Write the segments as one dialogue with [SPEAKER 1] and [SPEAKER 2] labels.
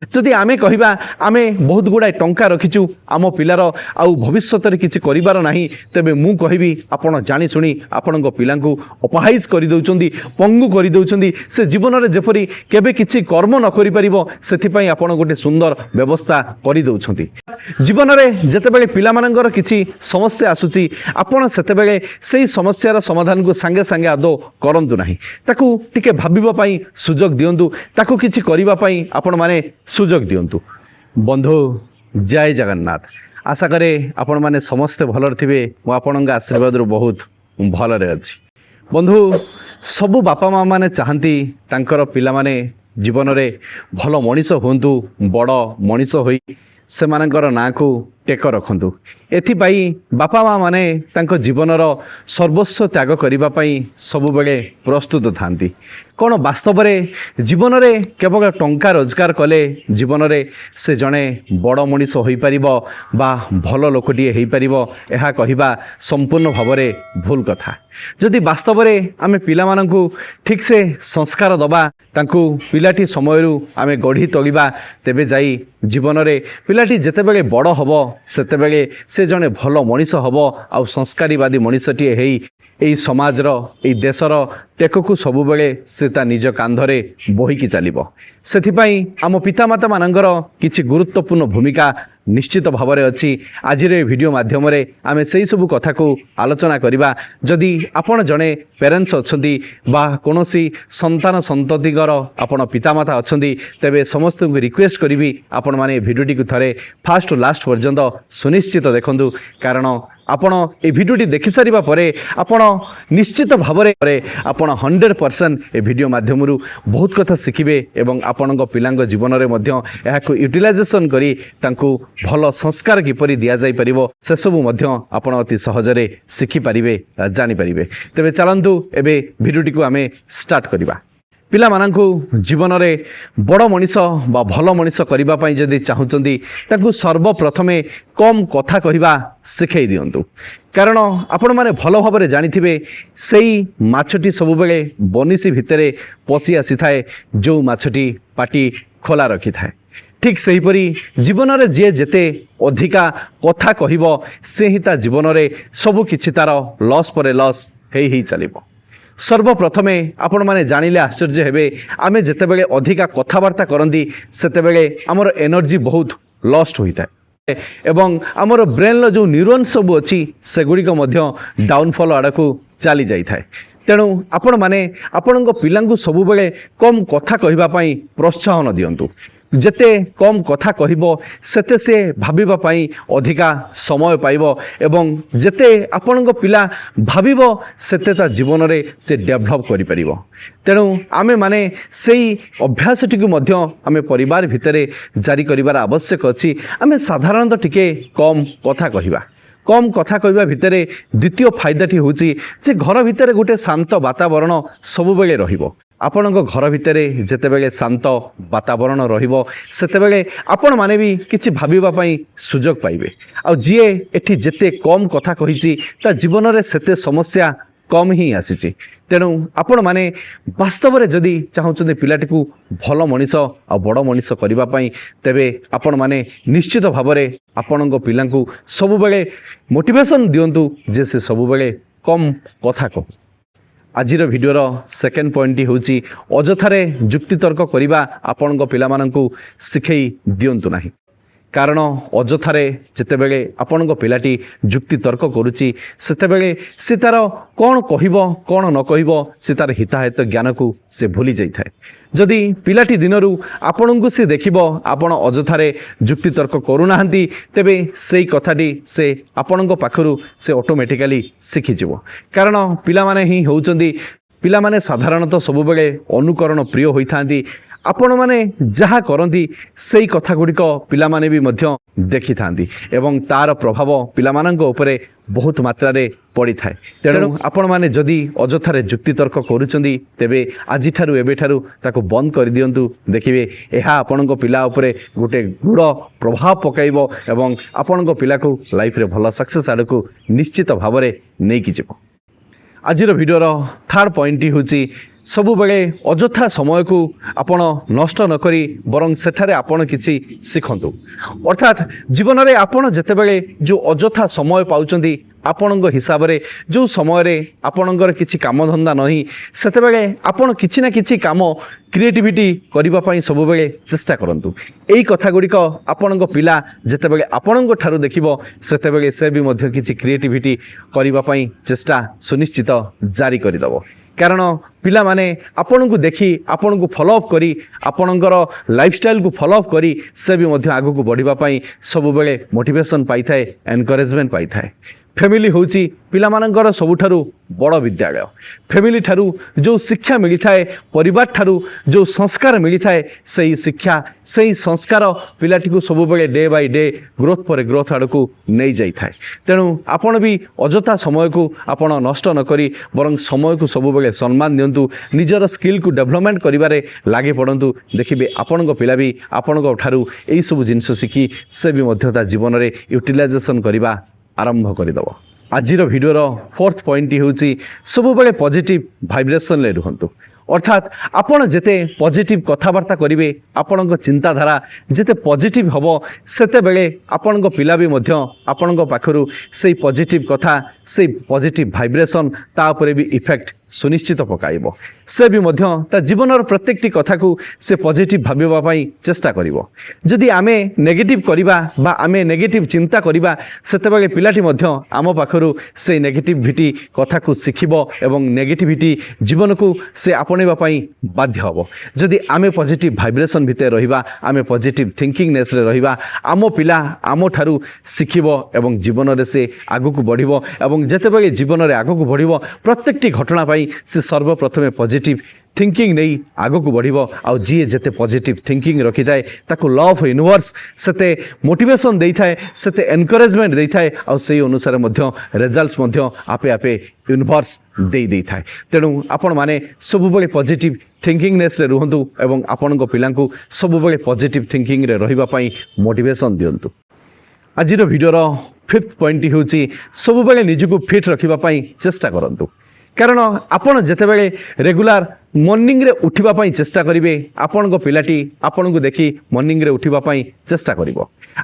[SPEAKER 1] যদি ଆମେ କହିବା ଆମେ ବହୁତ ଗୁଡ଼ାଏ ଟଙ୍କା ରଖିଛୁ ଆମ ପିଲାର ଆଉ ଭବିଷ୍ୟତରେ କିଛି କରିବାର ନାହିଁ, ତେବେ ମୁଁ କହିବି ଆପଣ ଜାଣିଶୁଣି ଆପଣଙ୍କ ପିଲାଙ୍କୁ ଅପହାଇଜ କରିଦେଉଛନ୍ତି, ପଙ୍ଗୁ କରିଦେଉଛନ୍ତି। ସେ ଜୀବନରେ ଯେପରି କେବେ କିଛି କର୍ମ ନ କରିପାରିବ ସେଥିପାଇଁ ଆପଣ ଗୋଟେ ସୁନ୍ଦର ବ୍ୟବସ୍ଥା କରିଦେଉଛନ୍ତି। ଜୀବନରେ ଯେତେବେଳେ ପିଲାମାନଙ୍କର କିଛି ସମସ୍ୟା ଆସୁଛି ଆପଣ ସେତେବେଳେ ସେହି ସମସ୍ୟାର ସମାଧାନକୁ ସାଙ୍ଗେ ସାଙ୍ଗେ ଆଦୌ କରନ୍ତୁ ନାହିଁ, ତାକୁ ଟିକେ ଭାବିବା ପାଇଁ ସୁଯୋଗ ଦିଅନ୍ତୁ, ତାକୁ କିଛି କରିବା ପାଇଁ ଆପଣମାନେ ସୁଯୋଗ ଦିଅନ୍ତୁ। ବନ୍ଧୁ ଜୟ ଜଗନ୍ନାଥ। ଆଶା କରେ ଆପଣମାନେ ସମସ୍ତେ ଭଲରେ ଥିବେ। ମୁଁ ଆପଣଙ୍କ ଆଶୀର୍ବାଦରୁ ବହୁତ ଭଲରେ ଅଛି। ବନ୍ଧୁ ସବୁ ବାପା ମା ମାନେ ଚାହାନ୍ତି ତାଙ୍କର ପିଲାମାନେ ଜୀବନରେ ଭଲ ମଣିଷ ହୁଅନ୍ତୁ, ବଡ଼ ମଣିଷ ହୋଇ ସେମାନଙ୍କର ନାଁକୁ ଟେକ ରଖନ୍ତୁ। ଏଥିପାଇଁ ବାପା ମା ମାନେ ତାଙ୍କ ଜୀବନର ସର୍ବସ୍ୱ ତ୍ୟାଗ କରିବା ପାଇଁ ସବୁବେଳେ ପ୍ରସ୍ତୁତ ଥାନ୍ତି। କ'ଣ ବାସ୍ତବରେ ଜୀବନରେ କେବଳ ଟଙ୍କା ରୋଜଗାର କଲେ ଜୀବନରେ ସେ ଜଣେ ବଡ଼ ମଣିଷ ହୋଇପାରିବ ବା ଭଲ ଲୋକଟିଏ ହୋଇପାରିବ, ଏହା କହିବା ସମ୍ପୂର୍ଣ୍ଣ ଭାବରେ ଭୁଲ କଥା। ଯଦି ବାସ୍ତବରେ ଆମେ ପିଲାମାନଙ୍କୁ ଠିକ୍ସେ ସଂସ୍କାର ଦେବା, ତାଙ୍କୁ ପିଲାଟି ସମୟରୁ ଆମେ ଗଢ଼ି ତୋଳିବା, ତେବେ ଯାଇ ଜୀବନରେ ପିଲାଟି ଯେତେବେଳେ ବଡ଼ ହେବ ସେତେବେଳେ ସେ ଜଣେ ଭଲ ମଣିଷ ହେବ ଆଉ ସଂସ୍କାରୀବାଦୀ ମଣିଷଟିଏ ହେଇ ଏହି ସମାଜର ଏହି ଦେଶର ଟେକକୁ ସବୁବେଳେ ସେ ତା ନିଜ କାନ୍ଧରେ ବୋହିକି ଚାଲିବ। ସେଥିପାଇଁ ଆମ ପିତାମାତାମାନଙ୍କର କିଛି ଗୁରୁତ୍ୱପୂର୍ଣ୍ଣ ଭୂମିକା ନିଶ୍ଚିତ ଭାବରେ ଅଛି। ଆଜିର ଏ ଭିଡ଼ିଓ ମାଧ୍ୟମରେ ଆମେ ସେହି ସବୁ କଥାକୁ ଆଲୋଚନା କରିବା। ଯଦି ଆପଣ ଜଣେ ପ୍ୟାରେଣ୍ଟସ୍ ଅଛନ୍ତି ବା କୌଣସି ସନ୍ତାନ ସନ୍ତତିଙ୍କର ଆପଣ ପିତାମାତା ଅଛନ୍ତି, ତେବେ ସମସ୍ତଙ୍କୁ ରିକ୍ୱେଷ୍ଟ କରିବି ଆପଣମାନେ ଏ ଭିଡ଼ିଓଟିକୁ ଥରେ ଫାର୍ଷ୍ଟ ଟୁ ଲାଷ୍ଟ ପର୍ଯ୍ୟନ୍ତ ସୁନିଶ୍ଚିତ ଦେଖନ୍ତୁ, କାରଣ ଆପଣ ଏ ଭିଡ଼ିଓଟି ଦେଖିସାରିବା ପରେ ଆପଣ ନିଶ୍ଚିତ ଭାବରେ ଆପଣ 100% ଏ ଭିଡ଼ିଓ ମାଧ୍ୟମରୁ ବହୁତ କଥା ଶିଖିବେ ଏବଂ ଆପଣଙ୍କ ପିଲାଙ୍କ ଜୀବନରେ ମଧ୍ୟ ଏହାକୁ ୟୁଟିଲାଇଜେସନ୍ କରି ତାଙ୍କୁ ଭଲ ସଂସ୍କାର କିପରି ଦିଆଯାଇପାରିବ ସେସବୁ ମଧ୍ୟ ଆପଣ ଅତି ସହଜରେ ଶିଖିପାରିବେ, ଜାଣିପାରିବେ। ତେବେ ଚାଲନ୍ତୁ ଏବେ ଭିଡ଼ିଓଟିକୁ ଆମେ ଷ୍ଟାର୍ଟ କରିବା। ପିଲାମାନଙ୍କୁ ଜୀବନରେ ବଡ଼ ମଣିଷ ବା ଭଲ ମଣିଷ କରିବା ପାଇଁ ଯଦି ଚାହୁଁଛନ୍ତି ତାଙ୍କୁ ସର୍ବପ୍ରଥମେ କମ୍ କଥା କହିବା ଶିଖାଇ ଦିଅନ୍ତୁ। କାରଣ ଆପଣମାନେ ଭଲ ଭାବରେ ଜାଣିଥିବେ ସେଇ ମାଛଟି ସବୁବେଳେ ବନିଶୀ ଭିତରେ ପଶି ଆସିଥାଏ ଯେଉଁ ମାଛଟି ପାଟି ଖୋଲା ରଖିଥାଏ। ଠିକ୍ ସେହିପରି ଜୀବନରେ ଯିଏ ଯେତେ ଅଧିକା କଥା କହିବ ସେ ହିଁ ତା ଜୀବନରେ ସବୁ କିଛି ତାର ଲସ୍ ପରେ ଲସ୍ ହେଇ ଚାଲିବ। ସର୍ବପ୍ରଥମେ ଆପଣମାନେ ଜାଣିଲେ ଆଶ୍ଚର୍ଯ୍ୟ ହେବେ, ଆମେ ଯେତେବେଳେ ଅଧିକା କଥାବାର୍ତ୍ତା କରନ୍ତି ସେତେବେଳେ ଆମର ଏନର୍ଜି ବହୁତ ଲଷ୍ଟ ହୋଇଥାଏ ଏବଂ ଆମର ବ୍ରେନ୍ର ଯେଉଁ ନ୍ୟୁରୋନ୍ସ ସବୁ ଅଛି ସେଗୁଡ଼ିକ ମଧ୍ୟ ଡାଉନଫଲ୍ ଆଡ଼କୁ ଚାଲି ଯାଇଥାଏ। ତେଣୁ ଆପଣମାନେ ଆପଣଙ୍କ ପିଲାଙ୍କୁ ସବୁବେଳେ କମ୍ କଥା କହିବା ପାଇଁ ପ୍ରୋତ୍ସାହନ ଦିଅନ୍ତୁ। ଯେତେ କମ୍ କଥା କହିବ ସେତେ ସେ ଭାବିବା ପାଇଁ ଅଧିକା ସମୟ ପାଇବ ଏବଂ ଯେତେ ଆପଣଙ୍କ ପିଲା ଭାବିବ ସେତେ ତା ଜୀବନରେ ସେ ଡେଭଲପ୍ କରିପାରିବ। ତେଣୁ ଆମେମାନେ ସେଇ ଅଭ୍ୟାସଟିକୁ ମଧ୍ୟ ଆମେ ପରିବାର ଭିତରେ ଜାରି କରିବାର ଆବଶ୍ୟକ ଅଛି। ଆମେ ସାଧାରଣତଃ ଟିକେ କମ୍ କଥା କହିବା। କମ୍ କଥା କହିବା ଭିତରେ ଦ୍ୱିତୀୟ ଫାଇଦାଟି ହେଉଛି ଯେ ଘର ଭିତରେ ଗୋଟେ ଶାନ୍ତ ବାତାବରଣ ସବୁବେଳେ ରହିବ। ଆପଣଙ୍କ ଘର ଭିତରେ ଯେତେବେଳେ ଶାନ୍ତ ବାତାବରଣ ରହିବ ସେତେବେଳେ ଆପଣମାନେ ବି କିଛି ଭାବିବା ପାଇଁ ସୁଯୋଗ ପାଇବେ। ଆଉ ଯିଏ ଏଠି ଯେତେ କମ୍ କଥା କହିଛି ତା ଜୀବନରେ ସେତେ ସମସ୍ୟା କମ୍ ହିଁ ଆସିଛି। ତେଣୁ ଆପଣମାନେ ବାସ୍ତବରେ ଯଦି ଚାହୁଁଛନ୍ତି ପିଲାଟିକୁ ଭଲ ମଣିଷ ଆଉ ବଡ଼ ମଣିଷ କରିବା ପାଇଁ, ତେବେ ଆପଣମାନେ ନିଶ୍ଚିତ ଭାବରେ ଆପଣଙ୍କ ପିଲାଙ୍କୁ ସବୁବେଳେ ମୋଟିଭେସନ୍ ଦିଅନ୍ତୁ ଯେ ସେ ସବୁବେଳେ କମ୍ କଥା କହୁ। ଆଜିର ଭିଡ଼ିଓର ସେକେଣ୍ଡ ପଏଣ୍ଟଟି ହେଉଛି ଅଯଥାରେ ଯୁକ୍ତିତର୍କ କରିବା ଆପଣଙ୍କ ପିଲାମାନଙ୍କୁ ଶିଖେଇ ଦିଅନ୍ତୁ ନାହିଁ। କାରଣ ଅଯଥାରେ ଯେତେବେଳେ ଆପଣଙ୍କ ପିଲାଟି ଯୁକ୍ତିତର୍କ କରୁଛି ସେତେବେଳେ ସେ ତା'ର କ'ଣ କହିବ କ'ଣ ନ କହିବ ସେ ତା'ର ହିତାହିତ ଜ୍ଞାନକୁ ସେ ଭୁଲି ଯାଇଥାଏ। ଯଦି ପିଲାଟି ଦିନରୁ ଆପଣଙ୍କୁ ସେ ଦେଖିବ ଆପଣ ଅଯଥାରେ ଯୁକ୍ତିତର୍କ କରୁନାହାନ୍ତି, ତେବେ ସେଇ କଥାଟି ସେ ଆପଣଙ୍କ ପାଖରୁ ସେ ଅଟୋମେଟିକାଲି ଶିଖିଯିବ। କାରଣ ପିଲାମାନେ ସାଧାରଣତଃ ସବୁବେଳେ ଅନୁକରଣ ପ୍ରିୟ ହୋଇଥାନ୍ତି। ଆପଣମାନେ ଯାହା କରନ୍ତି ସେଇ କଥାଗୁଡ଼ିକ ପିଲାମାନେ ବି ମଧ୍ୟ ଦେଖିଥାନ୍ତି ଏବଂ ତା'ର ପ୍ରଭାବ ପିଲାମାନଙ୍କ ଉପରେ ବହୁତ ମାତ୍ରାରେ ପଡ଼ିଥାଏ। ତେଣୁ ଆପଣମାନେ ଯଦି ଅଯଥାରେ ଯୁକ୍ତିତର୍କ କରୁଛନ୍ତି ତେବେ ଆଜିଠାରୁ ଏବେଠାରୁ ତାକୁ ବନ୍ଦ କରିଦିଅନ୍ତୁ। ଦେଖିବେ ଏହା ଆପଣଙ୍କ ପିଲା ଉପରେ ଗୋଟେ ଦୃଢ଼ ପ୍ରଭାବ ପକାଇବ ଏବଂ ଆପଣଙ୍କ ପିଲାକୁ ଲାଇଫରେ ଭଲ ସକ୍ସେସ୍ ଆଡ଼କୁ ନିଶ୍ଚିତ ଭାବରେ ନେଇକି ଯିବ। ଆଜିର ଭିଡ଼ିଓର ଥାର୍ଡ଼ ପଏଣ୍ଟଟି ହେଉଛି ସବୁବେଳେ ଅଯଥା ସମୟକୁ ଆପଣ ନଷ୍ଟ ନ କରି ବରଂ ସେଠାରେ ଆପଣ କିଛି ଶିଖନ୍ତୁ। ଅର୍ଥାତ୍ ଜୀବନରେ ଆପଣ ଯେତେବେଳେ ଯେଉଁ ଅଯଥା ସମୟ ପାଉଛନ୍ତି ଆପଣଙ୍କ ହିସାବରେ, ଯେଉଁ ସମୟରେ ଆପଣଙ୍କର କିଛି କାମଧନ୍ଦା ନାହିଁ, ସେତେବେଳେ ଆପଣ କିଛି ନା କିଛି କାମ କ୍ରିଏଟିଭିଟି କରିବା ପାଇଁ ସବୁବେଳେ ଚେଷ୍ଟା କରନ୍ତୁ। ଏଇ କଥା ଗୁଡ଼ିକ ଆପଣଙ୍କ ପିଲା ଯେତେବେଳେ ଆପଣଙ୍କ ଠାରୁ ଦେଖିବ ସେତେବେଳେ ସେ ବି ମଧ୍ୟ କିଛି କ୍ରିଏଟିଭିଟି କରିବା ପାଇଁ ଚେଷ୍ଟା ସୁନିଶ୍ଚିତ ଜାରି କରିଦେବ। କାରଣ ପିଲାମାନେ ଆପଣଙ୍କୁ ଦେଖି ଆପଣଙ୍କୁ ଫଲୋଅପ୍ କରି ଆପଣଙ୍କର ଲାଇଫଷ୍ଟାଇଲକୁ ଫଲୋଅପ୍ କରି ସେ ବି ମଧ୍ୟ ଆଗକୁ ବଢ଼ିବା ପାଇଁ ସବୁବେଳେ ମୋଟିଭେସନ୍ ପାଇଥାଏ, ଏନକରେଜମେଣ୍ଟ ପାଇଥାଏ। ଫ୍ୟାମିଲି ହେଉଛି ପିଲାମାନଙ୍କର ସବୁଠାରୁ ବଡ଼ ବିଦ୍ୟାଳୟ। ଫ୍ୟାମିଲି ଠାରୁ ଯେଉଁ ଶିକ୍ଷା ମିଳିଥାଏ, ପରିବାର ଠାରୁ ଯେଉଁ ସଂସ୍କାର ମିଳିଥାଏ, ସେହି ଶିକ୍ଷା ସେହି ସଂସ୍କାର ପିଲାଟିକୁ ସବୁବେଳେ ଡେ ବାଇ ଡେ ଗ୍ରୋଥ୍ ପରେ ଗ୍ରୋଥ୍ ଆଡ଼କୁ ନେଇଯାଇଥାଏ। ତେଣୁ ଆପଣ ବି ଅଯଥା ସମୟକୁ ଆପଣ ନଷ୍ଟ ନ କରି ବରଂ ସମୟକୁ ସବୁବେଳେ ସମ୍ମାନ ଦିଅନ୍ତୁ। ନିଜର ସ୍କିଲ୍କୁ ଡେଭଲପମେଣ୍ଟ କରିବାରେ ଲାଗି ପଡ଼ନ୍ତୁ। ଦେଖିବେ ଆପଣଙ୍କ ପିଲା ବି ଆପଣଙ୍କ ଠାରୁ ଏହିସବୁ ଜିନିଷ ଶିଖି ସେ ବି ମଧ୍ୟ ତା ଜୀବନରେ ୟୁଟିଲାଇଜେସନ୍ କରିବା ଆରମ୍ଭ କରିଦେବ। ଆଜିର ଭିଡ଼ିଓର ଫୋର୍ଥ ପଏଣ୍ଟଟି ହେଉଛି ସବୁବେଳେ ପଜିଟିଭ୍ ଭାଇବ୍ରେସନ୍ରେ ରୁହନ୍ତୁ। ଅର୍ଥାତ୍ ଆପଣ ଯେତେ ପଜିଟିଭ୍ କଥାବାର୍ତ୍ତା କରିବେ, ଆପଣଙ୍କ ଚିନ୍ତାଧାରା ଯେତେ ପଜିଟିଭ୍ ହେବ, ସେତେବେଳେ ଆପଣଙ୍କ ପିଲା ବି ମଧ୍ୟ ଆପଣଙ୍କ ପାଖରୁ ସେଇ ପଜିଟିଭ୍ କଥା, ସେଇ ପଜିଟିଭ୍ ଭାଇବ୍ରେସନ୍ ତା ଉପରେ ବି ଇଫେକ୍ଟ ସୁନିଶ୍ଚିତ ପକାଇବ। ସେ ବି ମଧ୍ୟ ତା ଜୀବନର ପ୍ରତ୍ୟେକଟି କଥାକୁ ସେ ପଜିଟିଭ୍ ଭାବିବା ପାଇଁ ଚେଷ୍ଟା କରିବ। ଯଦି ଆମେ ନେଗେଟିଭ୍ କରିବା ବା ଆମେ ନେଗେଟିଭ୍ ଚିନ୍ତା କରିବା, ସେତେବେଳେ ପିଲାଟି ମଧ୍ୟ ଆମ ପାଖରୁ ସେଇ ନେଗେଟିଭିଟି କଥାକୁ ଶିଖିବ ଏବଂ ନେଗେଟିଭିଟି ଜୀବନକୁ ସେ ଆପଣେଇବା ପାଇଁ ବାଧ୍ୟ ହେବ। ଯଦି ଆମେ ପଜିଟିଭ୍ ଭାଇବ୍ରେସନ୍ ଭିତରେ ରହିବା, ଆମେ ପଜିଟିଭ୍ ଥିଙ୍କିଂନେସ୍ରେ ରହିବା, ଆମ ପିଲା ଆମଠାରୁ ଶିଖିବ ଏବଂ ଜୀବନରେ ସେ ଆଗକୁ ବଢ଼ିବ। ଏବଂ ଯେତେବେଳେ ଜୀବନରେ ଆଗକୁ ବଢ଼ିବ, ପ୍ରତ୍ୟେକଟି ଘଟଣା ପାଇଁ ସେ ସର୍ବପ୍ରଥମେ ପଜିଟିଭ୍ ଥିଙ୍କିଂ ନେଇ ଆଗକୁ ବଢ଼ିବ। ଆଉ ଯିଏ ଯେତେ ପଜିଟିଭ୍ ଥିଙ୍କିଂ ରଖିଥାଏ ତାକୁ ଲ ଅଫ୍ ୟୁନିଭର୍ସ ସେତେ ମୋଟିଭେସନ୍ ଦେଇଥାଏ, ସେତେ ଏନକରେଜମେଣ୍ଟ ଦେଇଥାଏ, ଆଉ ସେହି ଅନୁସାରେ ମଧ୍ୟ ରେଜଲ୍ଟସ୍ ମଧ୍ୟ ଆପେ ଆପେ ୟୁନିଭର୍ସ ଦେଇଥାଏ। ତେଣୁ ଆପଣମାନେ ସବୁବେଳେ ପଜିଟିଭ୍ ଥିଙ୍କିଂନେସ୍ରେ ରୁହନ୍ତୁ ଏବଂ ଆପଣଙ୍କ ପିଲାଙ୍କୁ ସବୁବେଳେ ପଜିଟିଭ୍ ଥିଙ୍କିଂରେ ରହିବା ପାଇଁ ମୋଟିଭେସନ୍ ଦିଅନ୍ତୁ। ଆଜିର ଭିଡ଼ିଓର ଫିଫ୍ଥ ପଏଣ୍ଟଟି ହେଉଛି ସବୁବେଳେ ନିଜକୁ ଫିଟ୍ ରଖିବା ପାଇଁ ଚେଷ୍ଟା କରନ୍ତୁ। କାରଣ ଆପଣ ଯେତେବେଳେ ରେଗୁଲାର ମର୍ଣ୍ଣିଂରେ ଉଠିବା ପାଇଁ ଚେଷ୍ଟା କରିବେ, ଆପଣଙ୍କ ପିଲାଟି ଆପଣଙ୍କୁ ଦେଖି ମର୍ଣ୍ଣିଂରେ ଉଠିବା ପାଇଁ ଚେଷ୍ଟା କରିବ।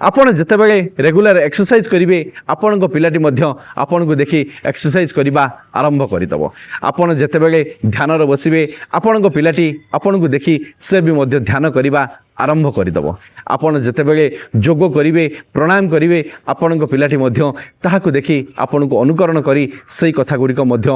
[SPEAKER 1] ଆପଣ ଯେତେବେଳେ ରେଗୁଲାର ଏକ୍ସରସାଇଜ୍ କରିବେ, ଆପଣଙ୍କ ପିଲାଟି ମଧ୍ୟ ଆପଣଙ୍କୁ ଦେଖି ଏକ୍ସରସାଇଜ୍ କରିବା ଆରମ୍ଭ କରିଦେବ। ଆପଣ ଯେତେବେଳେ ଧ୍ୟାନରେ ବସିବେ, ଆପଣଙ୍କ ପିଲାଟି ଆପଣଙ୍କୁ ଦେଖି ସେ ବି ମଧ୍ୟ ଧ୍ୟାନ କରିବା ଆରମ୍ଭ କରିଦେବ। ଆପଣ ଯେତେବେଳେ ଯୋଗ କରିବେ, ପ୍ରାଣାୟାମ କରିବେ, ଆପଣଙ୍କ ପିଲାଟି ମଧ୍ୟ ତାହାକୁ ଦେଖି ଆପଣଙ୍କୁ ଅନୁକରଣ କରି ସେଇ କଥା ଗୁଡ଼ିକ ମଧ୍ୟ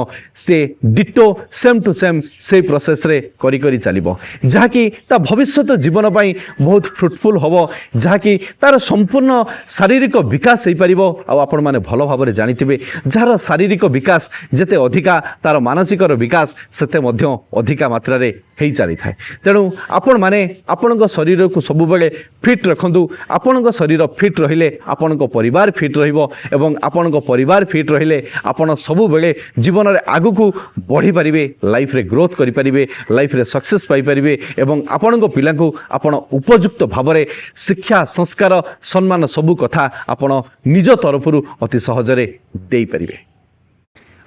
[SPEAKER 1] ସେ ଡିଟୋ ସେମ୍ ଟୁ ସେମ୍ ସେଇ ପ୍ରୋସେସ୍ରେ କରି କରି ଚାଲିବ, ଯାହାକି ତା ଭବିଷ୍ୟତ ଜୀବନ ପାଇଁ ବହୁତ ଫ୍ରୁଟଫୁଲ୍ ହେବ, ଯାହାକି ତାର ସମ୍ପୂର୍ଣ୍ଣ ଶାରୀରିକ ବିକାଶ ହୋଇପାରିବ। ଆଉ ଆପଣମାନେ ଭଲ ଭାବରେ ଜାଣିଥିବେ, ଯାହାର ଶାରୀରିକ ବିକାଶ ଯେତେ ଅଧିକା, ତାର ମାନସିକର ବିକାଶ ସେତେ ମଧ୍ୟ ଅଧିକା ମାତ୍ରାରେ ହେଇ ଚାଲିଥାଏ। ତେଣୁ ଆପଣମାନେ ଆପଣଙ୍କ ଶରୀରକୁ ସବୁବେଳେ ଫିଟ୍ ରଖନ୍ତୁ। ଆପଣଙ୍କ ଶରୀର ଫିଟ୍ ରହିଲେ ଆପଣଙ୍କ ପରିବାର ଫିଟ୍ ରହିବ ଏବଂ ଆପଣଙ୍କ ପରିବାର ଫିଟ୍ ରହିଲେ ଆପଣ ସବୁବେଳେ ଜୀବନରେ ଆଗକୁ ବଢ଼ିପାରିବେ, ଲାଇଫ୍ରେ ଗ୍ରୋଥ୍ କରିପାରିବେ, ଲାଇଫ୍ରେ ସକ୍ସେସ୍ ପାଇପାରିବେ ଏବଂ ଆପଣଙ୍କ ପିଲାଙ୍କୁ ଆପଣ ଉପଯୁକ୍ତ ଭାବରେ ଶିକ୍ଷା, ସଂସ୍କାର, ସମ୍ମାନ ସବୁ କଥା ଆପଣ ନିଜ ତରଫରୁ ଅତି ସହଜରେ ଦେଇପାରିବେ।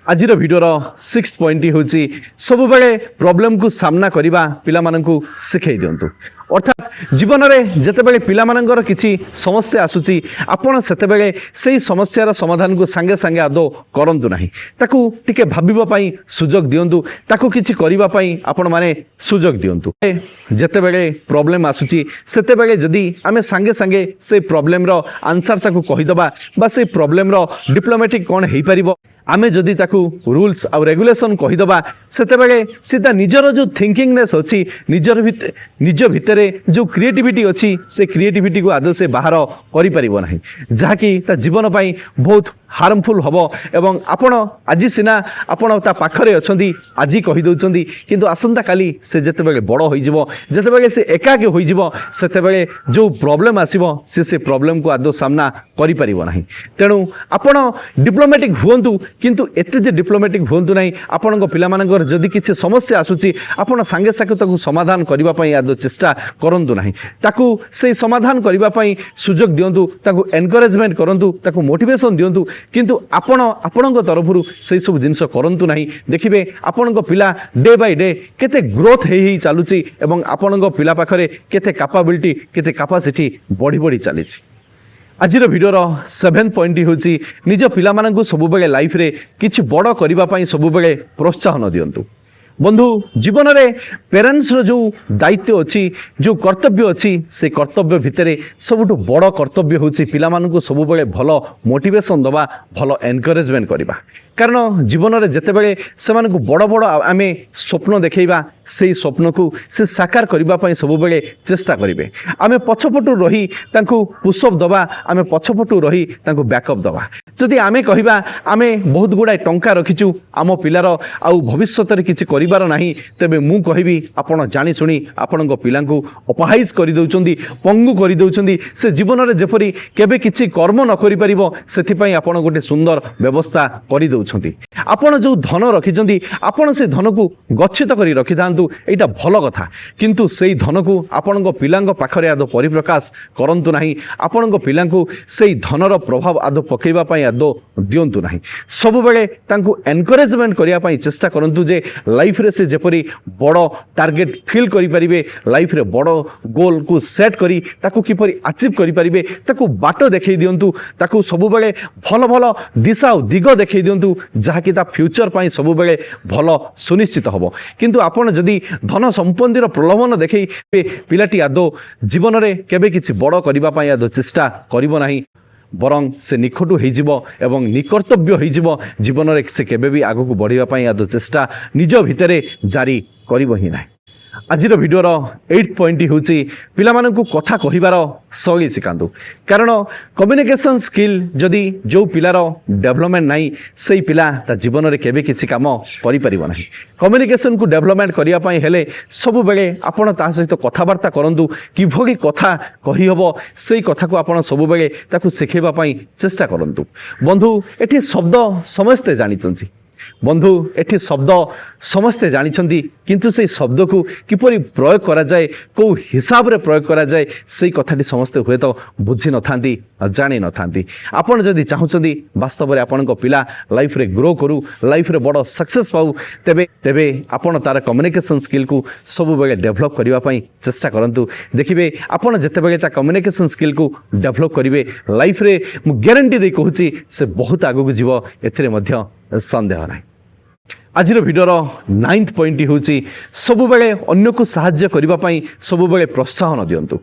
[SPEAKER 1] ଆଜିର ଭିଡ଼ିଓର ସିକ୍ସ ପଏଣ୍ଟଟି ହେଉଛି ସବୁବେଳେ ପ୍ରୋବ୍ଲେମକୁ ସାମ୍ନା କରିବା ପିଲାମାନଙ୍କୁ ଶିଖାଇ ଦିଅନ୍ତୁ। ଅର୍ଥାତ୍ ଜୀବନରେ ଯେତେବେଳେ ପିଲାମାନଙ୍କର କିଛି ସମସ୍ୟା ଆସୁଛି, ଆପଣ ସେତେବେଳେ ସେହି ସମସ୍ୟାର ସମାଧାନକୁ ସାଙ୍ଗେ ସାଙ୍ଗେ ଆଦୌ କରନ୍ତୁ ନାହିଁ। ତାକୁ ଟିକେ ଭାବିବା ପାଇଁ ସୁଯୋଗ ଦିଅନ୍ତୁ, ତାକୁ କିଛି କରିବା ପାଇଁ ଆପଣମାନେ ସୁଯୋଗ ଦିଅନ୍ତୁ। ଯେତେବେଳେ ପ୍ରୋବ୍ଲେମ୍ ଆସୁଛି, ସେତେବେଳେ ଯଦି ଆମେ ସାଙ୍ଗେ ସାଙ୍ଗେ ସେଇ ପ୍ରୋବ୍ଲେମର ଆନ୍ସର୍ ତାକୁ କହିଦେବା ବା ସେଇ ପ୍ରୋବ୍ଲେମର ଡିପ୍ଲୋମାଟିକ୍ କ'ଣ ହେଇପାରିବ, ଆମେ ଯଦି ତାକୁ ରୁଲ୍ସ ଆଉ ରେଗୁଲେସନ୍ କହିଦେବା, ସେତେବେଳେ ସେ ତା ନିଜର ଯେଉଁ ଥିଙ୍କିଂନେସ୍ ଅଛି, ନିଜ ଭିତରେ ଯେଉଁ କ୍ରିଏଟିଭିଟି ଅଛି, ସେ କ୍ରିଏଟିଭିଟିକୁ ଆଦୌ ସେ ବାହାର କରିପାରିବ ନାହିଁ, ଯାହାକି ତା ଜୀବନ ପାଇଁ ବହୁତ ହାର୍ମଫୁଲ୍ ହେବ। ଏବଂ ଆପଣ ଆଜି ସିନା ଆପଣ ତା ପାଖରେ ଅଛନ୍ତି, ଆଜି କହିଦେଉଛନ୍ତି, କିନ୍ତୁ ଆସନ୍ତାକାଲି ସେ ଯେତେବେଳେ ବଡ଼ ହୋଇଯିବ, ଯେତେବେଳେ ସେ ଏକାକୀ ହୋଇଯିବ, ସେତେବେଳେ ଯେଉଁ ପ୍ରୋବ୍ଲେମ୍ ଆସିବ ସେ ପ୍ରୋବ୍ଲେମକୁ ଆଦୌ ସାମ୍ନା କରିପାରିବ ନାହିଁ। ତେଣୁ ଆପଣ ଡିପ୍ଲୋମାଟିକ୍ ହୁଅନ୍ତୁ, କିନ୍ତୁ ଏତେ ଯେ ଡିପ୍ଲୋମାଟିକ୍ ହୁଅନ୍ତୁ ନାହିଁ। ଆପଣଙ୍କ ପିଲାମାନଙ୍କର ଯଦି କିଛି ସମସ୍ୟା ଆସୁଛି ଆପଣ ସାଙ୍ଗେ ସାଙ୍ଗେ ତାକୁ ସମାଧାନ କରିବା ପାଇଁ ଆଦୌ ଚେଷ୍ଟା କରନ୍ତୁ ନାହିଁ। ତାକୁ ସେଇ ସମାଧାନ କରିବା ପାଇଁ ସୁଯୋଗ ଦିଅନ୍ତୁ, ତାକୁ ଏନକରେଜମେଣ୍ଟ କରନ୍ତୁ, ତାକୁ ମୋଟିଭେସନ୍ ଦିଅନ୍ତୁ। କିନ୍ତୁ ଆପଣଙ୍କ ତରଫରୁ ସେଇ ସବୁ ଜିନିଷ କରନ୍ତୁ ନାହିଁ। ଦେଖିବେ ଆପଣଙ୍କ ପିଲା ଡେ ବାଇ ଡେ କେତେ ଗ୍ରୋଥ୍ ହେଇ ଚାଲୁଛି ଏବଂ ଆପଣଙ୍କ ପିଲା ପାଖରେ କେତେ କାପାବିଲିଟି କେତେ କାପାସିଟି ବଢ଼ି ବଢ଼ି ଚାଲିଛି। ଆଜିର ଭିଡ଼ିଓର 7th ପଏଣ୍ଟ ହେଉଛି ନିଜ ପିଲାମାନଙ୍କୁ ସବୁବେଳେ ଲାଇଫରେ କିଛି ବଡ଼ କରିବା ପାଇଁ ସବୁବେଳେ ପ୍ରୋତ୍ସାହନ ଦିଅନ୍ତୁ। ବନ୍ଧୁ ଜୀବନରେ ପ୍ୟାରେଣ୍ଟସର ଯେଉଁ ଦାୟିତ୍ୱ ଅଛି, ଯେଉଁ କର୍ତ୍ତବ୍ୟ ଅଛି, ସେ କର୍ତ୍ତବ୍ୟ ଭିତରେ ସବୁଠୁ ବଡ଼ କର୍ତ୍ତବ୍ୟ ହେଉଛି ପିଲାମାନଙ୍କୁ ସବୁବେଳେ ଭଲ ମୋଟିଭେସନ୍ ଦେବା, ଭଲ ଏନକରେଜମେଣ୍ଟ କରିବା। କାରଣ ଜୀବନରେ ଯେତେବେଳେ ସେମାନଙ୍କୁ ବଡ଼ ବଡ଼ ଆମେ ସ୍ୱପ୍ନ ଦେଖାଇବା ସେହି ସ୍ୱପ୍ନକୁ ସେ ସାକାର କରିବା ପାଇଁ ସବୁବେଳେ ଚେଷ୍ଟା କରିବେ। ଆମେ ପଛପଟୁ ରହି ତାଙ୍କୁ ପୁଷଅପ୍ ଦେବା, ଆମେ ପଛପଟୁ ରହି ତାଙ୍କୁ ବ୍ୟାକଅପ୍ ଦେବା। ଯଦି ଆମେ କହିବା ଆମେ ବହୁତ ଗୁଡ଼ାଏ ଟଙ୍କା ରଖିଛୁ ଆମ ପିଲାର ଆଉ ଭବିଷ୍ୟତରେ କିଛି କରିବାର ନାହିଁ, ତେବେ ମୁଁ କହିବି ଆପଣ ଜାଣିଶୁଣି ଆପଣଙ୍କ ପିଲାଙ୍କୁ ଅପହାଇଜ କରିଦେଉଛନ୍ତି, ପଙ୍ଗୁ କରିଦେଉଛନ୍ତି। ସେ ଜୀବନରେ ଯେପରି କେବେ କିଛି କର୍ମ ନ କରିପାରିବ ସେଥିପାଇଁ ଆପଣ ଗୋଟେ ସୁନ୍ଦର ବ୍ୟବସ୍ଥା କରିଦେଉଛନ୍ତି। ଆପଣ ଯେଉଁ ଧନ ରଖିଛନ୍ତି ଆପଣ ସେ ଧନକୁ ଗଚ୍ଛିତ କରି ରଖିଥାନ୍ତୁ, ଏଇଟା ଭଲ କଥା। କିନ୍ତୁ ସେଇ ଧନକୁ ଆପଣଙ୍କ ପିଲାଙ୍କ ପାଖରେ ଆଦୌ ପରିପ୍ରକାଶ କରନ୍ତୁ ନାହିଁ। ଆପଣଙ୍କ ପିଲାଙ୍କୁ ସେଇ ଧନର ପ୍ରଭାବ ଆଦୌ ପକାଇବା ପାଇଁ ଆଦୌ ଦିଅନ୍ତୁ ନାହିଁ। ସବୁବେଳେ ତାଙ୍କୁ ଏନକରେଜମେଣ୍ଟ କରିବା ପାଇଁ ଚେଷ୍ଟା କରନ୍ତୁ ଯେ ଲାଇଫରେ ସେ ଯେପରି ବଡ଼ ଟାର୍ଗେଟ ଫିଲ୍ କରିପାରିବେ, ଲାଇଫରେ ବଡ଼ ଗୋଲକୁ ସେଟ୍ କରି ତାକୁ କିପରି ଆଚିଭ୍ କରିପାରିବେ ତାକୁ ବାଟ ଦେଖାଇ ଦିଅନ୍ତୁ। ତାକୁ ସବୁବେଳେ ଭଲ ଭଲ ଦିଶା ଆଉ ଦିଗ ଦେଖାଇ ଦିଅନ୍ତୁ, ଯାହାକି ତା ଫ୍ୟୁଚର ପାଇଁ ସବୁବେଳେ ଭଲ ସୁନିଶ୍ଚିତ ହେବ। କିନ୍ତୁ ଆପଣ ଯଦି ଧନ ସମ୍ପତ୍ତିର ପ୍ରଲୋଭନ ଦେଖାଇ ପିଲାଟି ଆଦୌ ଜୀବନରେ କେବେ କିଛି ବଡ଼ କରିବା ପାଇଁ ଆଦୌ ଚେଷ୍ଟା କରିବ ନାହିଁ, ବରଂ ସେ ନିକଟୁ ହୋଇଯିବ ଏବଂ ନିକର୍ତ୍ତବ୍ୟ ହୋଇଯିବ। ଜୀବନରେ ସେ କେବେ ବି ଆଗକୁ ବଢ଼ିବା ପାଇଁ ଆଦୌ ଚେଷ୍ଟା ନିଜ ଭିତରେ ଜାରି କରିବ ହିଁ ନାହିଁ। ଆଜିର ଭିଡ଼ିଓର 8th ପଏଣ୍ଟ ହେଉଛି ପିଲାମାନଙ୍କୁ କଥା କହିବାର ଶୈଳୀ ଶିଖାନ୍ତୁ। କାରଣ କମ୍ୟୁନିକେସନ୍ ସ୍କିଲ୍ ଯଦି ଯେଉଁ ପିଲାର ଡେଭଲପମେଣ୍ଟ ନାହିଁ ସେଇ ପିଲା ତା ଜୀବନରେ କେବେ କିଛି କାମ କରିପାରିବ ନାହିଁ। କମ୍ୟୁନିକେସନ୍କୁ ଡେଭଲପମେଣ୍ଟ କରିବା ପାଇଁ ହେଲେ ସବୁବେଳେ ଆପଣ ତା ସହିତ କଥାବାର୍ତ୍ତା କରନ୍ତୁ। କିଭଳି କଥା କହିହେବ ସେଇ କଥାକୁ ଆପଣ ସବୁବେଳେ ତାକୁ ଶିଖାଇବା ପାଇଁ ଚେଷ୍ଟା କରନ୍ତୁ। ବନ୍ଧୁ ଏଠି ଶବ୍ଦ ସମସ୍ତେ ଜାଣିଛନ୍ତି, ବନ୍ଧୁ ଏଠି ଶବ୍ଦ ସମସ୍ତେ ଜାଣିଛନ୍ତି, କିନ୍ତୁ ସେଇ ଶବ୍ଦକୁ କିପରି ପ୍ରୟୋଗ କରାଯାଏ, କେଉଁ ହିସାବରେ ପ୍ରୟୋଗ କରାଯାଏ ସେଇ କଥାଟି ସମସ୍ତେ ହୁଏତ ବୁଝିନଥାନ୍ତି, ଜାଣିନଥାନ୍ତି। ଆପଣ ଯଦି ଚାହୁଁଛନ୍ତି ବାସ୍ତବରେ ଆପଣଙ୍କ ପିଲା ଲାଇଫରେ ଗ୍ରୋ କରୁ, ଲାଇଫରେ ବଡ଼ ସକ୍ସେସ୍ ପାଉ, ତେବେ ଆପଣ ତାର କମ୍ୟୁନିକେସନ୍ ସ୍କିଲ୍କୁ ସବୁବେଳେ ଡେଭଲପ୍ କରିବା ପାଇଁ ଚେଷ୍ଟା କରନ୍ତୁ। ଦେଖିବେ ଆପଣ ଯେତେବେଳେ ତା କମ୍ୟୁନିକେସନ୍ ସ୍କିଲ୍କୁ ଡେଭଲପ୍ କରିବେ ଲାଇଫରେ ମୁଁ ଗ୍ୟାରେଣ୍ଟି ଦେଇ କହୁଛି ସେ ବହୁତ ଆଗକୁ ଯିବ, ଏଥିରେ ମଧ୍ୟ ସନ୍ଦେହ ନାହିଁ। ଆଜିର ଭିଡ଼ିଓର 9th ପଏଣ୍ଟ ହେଉଛି ସବୁବେଳେ ଅନ୍ୟକୁ ସାହାଯ୍ୟ କରିବା ପାଇଁ ସବୁବେଳେ ପ୍ରୋତ୍ସାହନ ଦିଅନ୍ତୁ।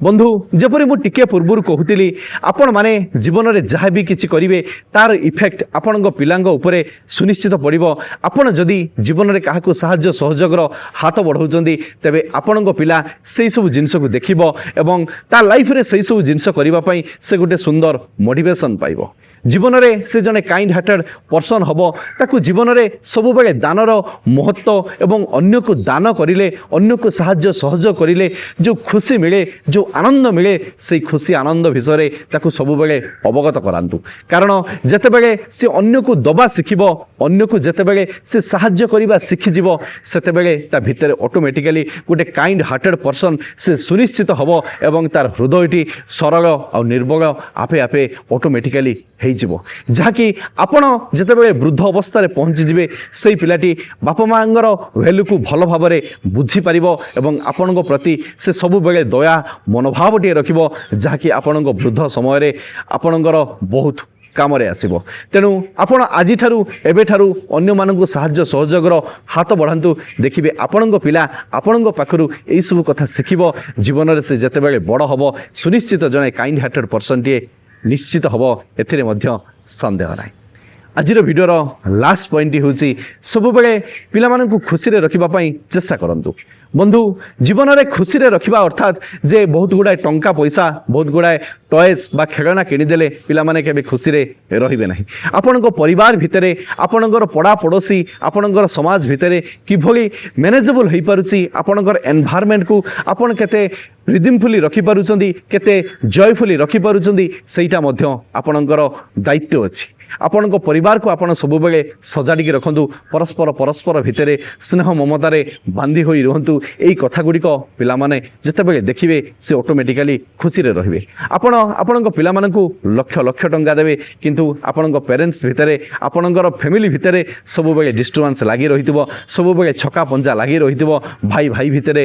[SPEAKER 1] ବନ୍ଧୁ ଯେପରି ମୁଁ ଟିକେ ପୂର୍ବରୁ କହୁଥିଲି ଆପଣମାନେ ଜୀବନରେ ଯାହା ବି କିଛି କରିବେ ତାର ଇଫେକ୍ଟ ଆପଣଙ୍କ ପିଲାଙ୍କ ଉପରେ ସୁନିଶ୍ଚିତ ପଡ଼ିବ। ଆପଣ ଯଦି ଜୀବନରେ କାହାକୁ ସାହାଯ୍ୟ ସହଯୋଗର ହାତ ବଢ଼ାଉଛନ୍ତି ତେବେ ଆପଣଙ୍କ ପିଲା ସେଇ ସବୁ ଜିନିଷକୁ ଦେଖିବ ଏବଂ ତା ଲାଇଫରେ ସେଇ ସବୁ ଜିନିଷ କରିବା ପାଇଁ ସେ ଗୋଟେ ସୁନ୍ଦର ମୋଟିଭେସନ୍ ପାଇବ। ଜୀବନରେ ସେ ଜଣେ କାଇଣ୍ଡ ହାର୍ଟେଡ୍ ପର୍ସନ୍ ହେବ। ତାକୁ ଜୀବନରେ ସବୁବେଳେ ଦାନର ମହତ୍ତ୍ୱ ଏବଂ ଅନ୍ୟକୁ ଦାନ କରିଲେ, ଅନ୍ୟକୁ ସାହାଯ୍ୟ ସହଯୋଗ କରିଲେ ଯେଉଁ ଖୁସି ମିଳେ, ଯେଉଁ ଆନନ୍ଦ ମିଳେ, ସେଇ ଖୁସି ଆନନ୍ଦ ବିଷୟରେ ତାକୁ ସବୁବେଳେ ଅବଗତ କରାନ୍ତୁ। କାରଣ ଯେତେବେଳେ ସେ ଅନ୍ୟକୁ ଦେବା ଶିଖିବ, ଅନ୍ୟକୁ ଯେତେବେଳେ ସେ ସାହାଯ୍ୟ କରିବା ଶିଖିଯିବ, ସେତେବେଳେ ତା ଭିତରେ ଅଟୋମେଟିକାଲି ଗୋଟେ କାଇଣ୍ଡ ହାର୍ଟେଡ୍ ପର୍ସନ୍ ସେ ସୁନିଶ୍ଚିତ ହେବ ଏବଂ ତାର ହୃଦୟଟି ସରଳ ଆଉ ନିର୍ମଳ ଆପେ ଆପେ ଅଟୋମେଟିକାଲି ହେଇଯିବ। ଯାହାକି ଆପଣ ଯେତେବେଳେ ବୃଦ୍ଧ ଅବସ୍ଥାରେ ପହଞ୍ଚିଯିବେ ସେଇ ପିଲାଟି ବାପା ମାଆଙ୍କର ଭ୍ୟାଲୁକୁ ଭଲ ଭାବରେ ବୁଝିପାରିବ ଏବଂ ଆପଣଙ୍କ ପ୍ରତି ସେ ସବୁବେଳେ ଦୟା ମନୋଭାବଟିଏ ରଖିବ, ଯାହାକି ଆପଣଙ୍କ ବୃଦ୍ଧ ସମୟରେ ଆପଣଙ୍କର ବହୁତ କାମରେ ଆସିବ। ତେଣୁ ଆପଣ ଆଜିଠାରୁ ଏବେଠାରୁ ଅନ୍ୟମାନଙ୍କୁ ସାହାଯ୍ୟ ସହଯୋଗର ହାତ ବଢ଼ାନ୍ତୁ। ଦେଖିବେ ଆପଣଙ୍କ ପିଲା ଆପଣଙ୍କ ପାଖରୁ ଏଇସବୁ କଥା ଶିଖିବ। ଜୀବନରେ ସେ ଯେତେବେଳେ ବଡ଼ ହେବ ସୁନିଶ୍ଚିତ ଜଣେ କାଇଣ୍ଡ ହାର୍ଟେଡ୍ ପର୍ସନ୍ଟିଏ ନିଶ୍ଚିତ ହେବ, ଏଥିରେ ମଧ୍ୟ ସନ୍ଦେହ ନାହିଁ। ଆଜିର ଭିଡ଼ିଓର ଲାଷ୍ଟ ପଏଣ୍ଟଟି ହେଉଛି ସବୁବେଳେ ପିଲାମାନଙ୍କୁ ଖୁସିରେ ରଖିବା ପାଇଁ ଚେଷ୍ଟା କରନ୍ତୁ। ବନ୍ଧୁ ଜୀବନରେ ଖୁସିରେ ରଖିବା ଅର୍ଥାତ୍ ଯେ ବହୁତ ଗୁଡ଼ାଏ ଟଙ୍କା ପଇସା, ବହୁତ ଗୁଡ଼ାଏ ଟଏଜ୍ ବା ଖେଳନା କିଣିଦେଲେ ପିଲାମାନେ କେବେ ଖୁସିରେ ରହିବେ ନାହିଁ। ଆପଣଙ୍କ ପରିବାର ଭିତରେ, ଆପଣଙ୍କର ପଡ଼ା ପଡ଼ୋଶୀ, ଆପଣଙ୍କର ସମାଜ ଭିତରେ କିଭଳି ମ୍ୟାନେଜେବଲ୍ ହୋଇପାରୁଛି, ଆପଣଙ୍କର ଏନଭାରମେଣ୍ଟକୁ ଆପଣ କେତେ ରିଦିମଫୁଲି ରଖିପାରୁଛନ୍ତି, କେତେ ଜୟଫୁଲି ରଖିପାରୁଛନ୍ତି, ସେଇଟା ମଧ୍ୟ ଆପଣଙ୍କର ଦାୟିତ୍ୱ ଅଛି। ଆପଣଙ୍କ ପରିବାରକୁ ଆପଣ ସବୁବେଳେ ସଜାଡ଼ିକି ରଖନ୍ତୁ। ପରସ୍ପର ଭିତରେ ସ୍ନେହ ମମତାରେ ବାନ୍ଧି ହୋଇ ରୁହନ୍ତୁ। ଏଇ କଥାଗୁଡ଼ିକ ପିଲାମାନେ ଯେତେବେଳେ ଦେଖିବେ ସେ ଅଟୋମେଟିକାଲି ଖୁସିରେ ରହିବେ। ଆପଣଙ୍କ ପିଲାମାନଙ୍କୁ ଲକ୍ଷ ଲକ୍ଷ ଟଙ୍କା ଦେବେ, କିନ୍ତୁ ଆପଣଙ୍କ ପ୍ୟାରେଣ୍ଟସ୍ ଭିତରେ ଆପଣଙ୍କର ଫ୍ୟାମିଲି ଭିତରେ ସବୁବେଳେ ଡିଷ୍ଟର୍ବାନ୍ସ ଲାଗି ରହିଥିବ, ସବୁବେଳେ ଛକା ପଞ୍ଜା ଲାଗି ରହିଥିବ, ଭାଇ ଭିତରେ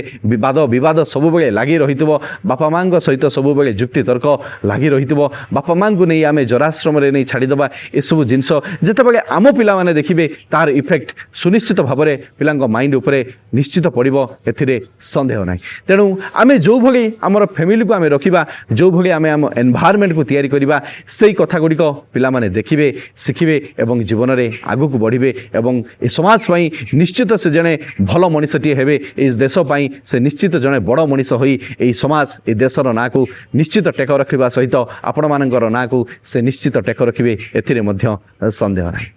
[SPEAKER 1] ବିବାଦ ସବୁବେଳେ ଲାଗି ରହିଥିବ, ବାପା ମାଆଙ୍କ ସହିତ ସବୁବେଳେ ଯୁକ୍ତିତର୍କ ଲାଗି ରହିଥିବ, ବାପା ମାଆଙ୍କୁ ନେଇ ଆମେ ଜରାଶ୍ରମରେ ନେଇ ଛାଡ଼ିଦେବା। ଏସବୁ ଜିନିଷ ଯେତେବେଳେ ଆମ ପିଲାମାନେ ଦେଖିବେ ତାର ଇଫେକ୍ଟ ସୁନିଶ୍ଚିତ ଭାବରେ ପିଲାଙ୍କ ମାଇଣ୍ଡ ଉପରେ ନିଶ୍ଚିତ ପଡ଼ିବ, ଏଥିରେ ସନ୍ଦେହ ନାହିଁ। ତେଣୁ ଆମେ ଯେଉଁଭଳି ଆମର ଫ୍ୟାମିଲିକୁ ଆମେ ରଖିବା, ଯେଉଁଭଳି ଆମେ ଆମ ଏନ୍ଭାୟରମେଣ୍ଟକୁ ତିଆରି କରିବା, ସେଇ କଥାଗୁଡ଼ିକ ପିଲାମାନେ ଦେଖିବେ, ଶିଖିବେ ଏବଂ ଜୀବନରେ ଆଗକୁ ବଢ଼ିବେ ଏବଂ ଏ ସମାଜ ପାଇଁ ନିଶ୍ଚିତ ସେ ଜଣେ ଭଲ ମଣିଷଟିଏ ହେବେ। ଏ ଦେଶ ପାଇଁ ସେ ନିଶ୍ଚିତ ଜଣେ ବଡ଼ ମଣିଷ ହୋଇ ଏହି ସମାଜ ଏ ଦେଶର ନାଁକୁ ନିଶ୍ଚିତ ଟେକ ରଖିବା ସହିତ ଆପଣମାନଙ୍କର ନାଁକୁ ସେ ନିଶ୍ଚିତ ଟେକ ରଖିବେ, ଏଥିରେ ମଧ୍ୟ ସନ୍ଦେହ ନାହିଁ।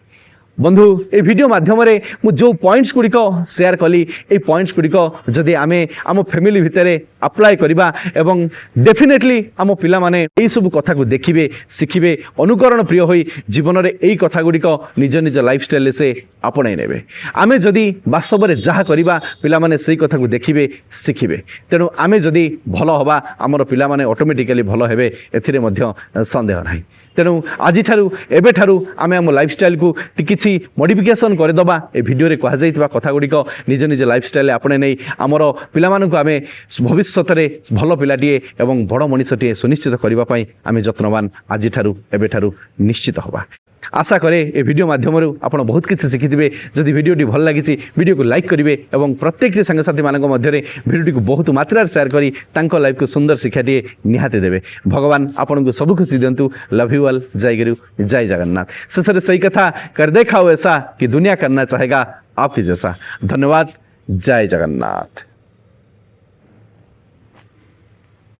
[SPEAKER 1] ବନ୍ଧୁ, ଏ ଭିଡ଼ିଓ ମାଧ୍ୟମରେ ମୁଁ ଯେଉଁ ପଏଣ୍ଟସ୍ ଗୁଡ଼ିକ ସେୟାର କଲି, এই ପଏଣ୍ଟସ୍ ଗୁଡ଼ିକ ଯଦି ଆମେ ଆମ ଫ୍ୟାମିଲି ଭିତରେ ଆପ୍ଲାଏ କରିବା ଏବଂ ଡେଫିନେଟଲି ଆମ ପିଲାମାନେ ଏଇସବୁ କଥାକୁ ଦେଖିବେ, ଶିଖିବେ, ଅନୁକରଣ ପ୍ରିୟ ହୋଇ ଜୀବନରେ ଏଇ କଥାଗୁଡ଼ିକ ନିଜ ଲାଇଫଷ୍ଟାଇଲରେ ସେ ଆପଣେଇ ନେବେ। ଆମେ ଯଦି ବାସ୍ତବରେ ଯାହା କରିବା ପିଲାମାନେ ସେଇ କଥାକୁ ଦେଖିବେ, ଶିଖିବେ। ତେଣୁ ଆମେ ଯଦି ଭଲ ହେବା ଆମର ପିଲାମାନେ ଅଟୋମେଟିକାଲି ଭଲ ହେବେ, ଏଥିରେ ମଧ୍ୟ ସନ୍ଦେହ ନାହିଁ। ତେଣୁ ଆଜିଠାରୁ ଏବେଠାରୁ ଆମେ ଆମ ଲାଇଫଷ୍ଟାଇଲକୁ କିଛି ମଡିଫିକେସନ୍ କରିଦେବା। ଏ ଭିଡ଼ିଓରେ କୁହାଯାଇଥିବା କଥାଗୁଡ଼ିକ ନିଜ ଲାଇଫଷ୍ଟାଇଲରେ ଆପଣେଇ ନେଇ ଆମର ପିଲାମାନଙ୍କୁ ଆମେ ଭବିଷ୍ୟତରେ ଭଲ ପିଲାଟିଏ ଏବଂ ବଡ଼ ମଣିଷଟିଏ ସୁନିଶ୍ଚିତ କରିବା ପାଇଁ ଆମେ ଯତ୍ନବାନ ଆଜିଠାରୁ ଏବେଠାରୁ ନିଶ୍ଚିତ ହେବା। आशा करे ए वीडियो माध्यम आप बहुत किसी शिखिथे। जदि वीडियोटी भल लगी वीडियो को लाइक करेंगे और प्रत्येक सांगसाथी मान मध्य वीडियोटी को बहुत मात्रा सेयार कर लाइफ को सुंदर शिक्षाटे निहाती देवे। भगवान आपन को सब खुशी दिंतु। Love you all. जय गुरु, जय जगन्नाथ। शेष में सही कथा कर देखाओ ऐसा कि दुनिया करना चाहेगा आपके जैसा। धन्यवाद। जय जगन्नाथ।